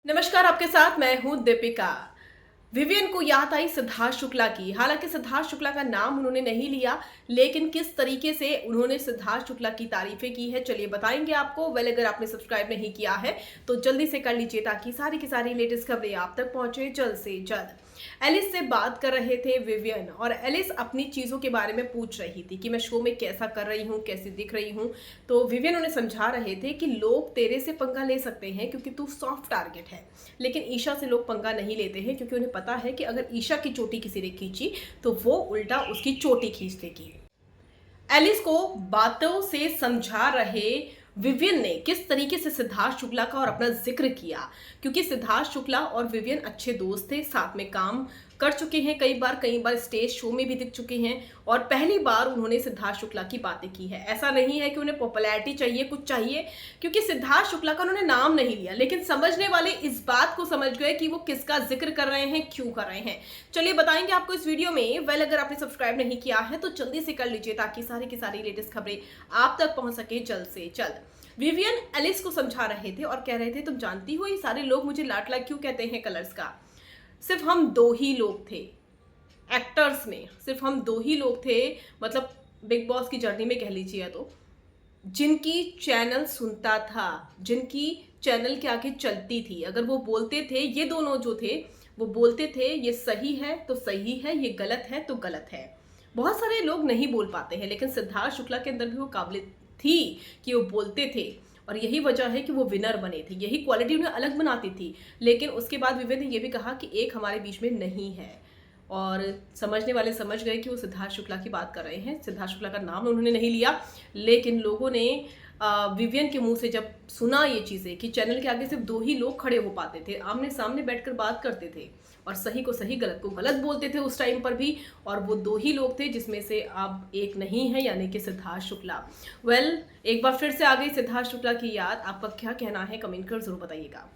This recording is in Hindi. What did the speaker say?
नमस्कार, आपके साथ मैं हूं दीपिका। विवियन को याद आई सिद्धार्थ शुक्ला की। हालांकि सिद्धार्थ शुक्ला का नाम उन्होंने नहीं लिया, लेकिन किस तरीके से उन्होंने सिद्धार्थ शुक्ला की तारीफें की है, चलिए बताएंगे आपको। अगर आपने सब्सक्राइब नहीं किया है तो जल्दी से कर लीजिए ताकि सारी की सारी लेटेस्ट खबरें आप तक पहुंचे जल्द से जल्द। एलिस से बात कर रहे थे विवियन, और एलिस अपनी चीज़ों के बारे में पूछ रही थी कि मैं शो में कैसा कर रही हूँ, कैसी दिख रही हूँ। तो विवियन उन्हें समझा रहे थे कि लोग तेरे से पंगा ले सकते हैं क्योंकि तू सॉफ्ट टारगेट है, लेकिन ईशा से लोग पंगा नहीं लेते हैं क्योंकि उन्हें पता है कि अगर ईशा की चोटी किसी ने खींची तो वो उल्टा उसकी चोटी खींच देगी। एलिस को बातों से समझा रहे विवियन ने किस तरीके से सिद्धार्थ शुक्ला का और अपना जिक्र किया, क्योंकि सिद्धार्थ शुक्ला और विवियन अच्छे दोस्त थे, साथ में काम कर चुके हैं कई बार स्टेज शो में भी दिख चुके हैं, और पहली बार उन्होंने सिद्धार्थ शुक्ला की बातें की है। ऐसा नहीं है कि उन्हें पॉपुलैरिटी चाहिए, कुछ चाहिए, क्योंकि सिद्धार्थ शुक्ला का उन्होंने नाम नहीं लिया, लेकिन समझने वाले इस बात को समझ गए कि वो किसका जिक्र कर रहे हैं, क्यों कर रहे हैं। चलिए बताएंगे आपको इस वीडियो में। अगर आपने सब्सक्राइब नहीं किया है तो जल्दी से कर लीजिए ताकि सारी की सारी लेटेस्ट खबरें आप तक पहुंच सके जल्द से जल्द। विवियन एलिस को समझा रहे थे और कह रहे थे, तुम जानती हो ये सारे लोग मुझे लाडला क्यों कहते हैं कलर्स का। सिर्फ हम दो ही लोग थे एक्टर्स में, सिर्फ हम दो ही लोग थे, मतलब बिग बॉस की जर्नी में कह लीजिए तो, जिनकी चैनल सुनता था, जिनकी चैनल के आगे चलती थी। अगर वो बोलते थे, ये दोनों जो थे वो बोलते थे ये सही है तो सही है, ये गलत है तो गलत है। बहुत सारे लोग नहीं बोल पाते हैं, लेकिन सिद्धार्थ शुक्ला के अंदर भी वो काबिलियत थी कि वो बोलते थे, और यही वजह है कि वो विनर बने थे। यही क्वालिटी उन्हें अलग बनाती थी। लेकिन उसके बाद विवेक ने यह भी कहा कि एक हमारे बीच में नहीं है, और समझने वाले समझ गए कि वो सिद्धार्थ शुक्ला की बात कर रहे हैं। सिद्धार्थ शुक्ला का नाम उन्होंने नहीं लिया, लेकिन लोगों ने विवियन के मुंह से जब सुना ये चीज़ें कि चैनल के आगे सिर्फ दो ही लोग खड़े हो पाते थे, आमने सामने बैठकर बात करते थे और सही को सही गलत को गलत बोलते थे उस टाइम पर भी, और वो दो ही लोग थे जिसमें से अब एक नहीं है, यानी कि सिद्धार्थ शुक्ला। एक बार फिर से आ गई सिद्धार्थ शुक्ला की याद। आपका क्या कहना है, कमेंट कर जरूर बताइएगा।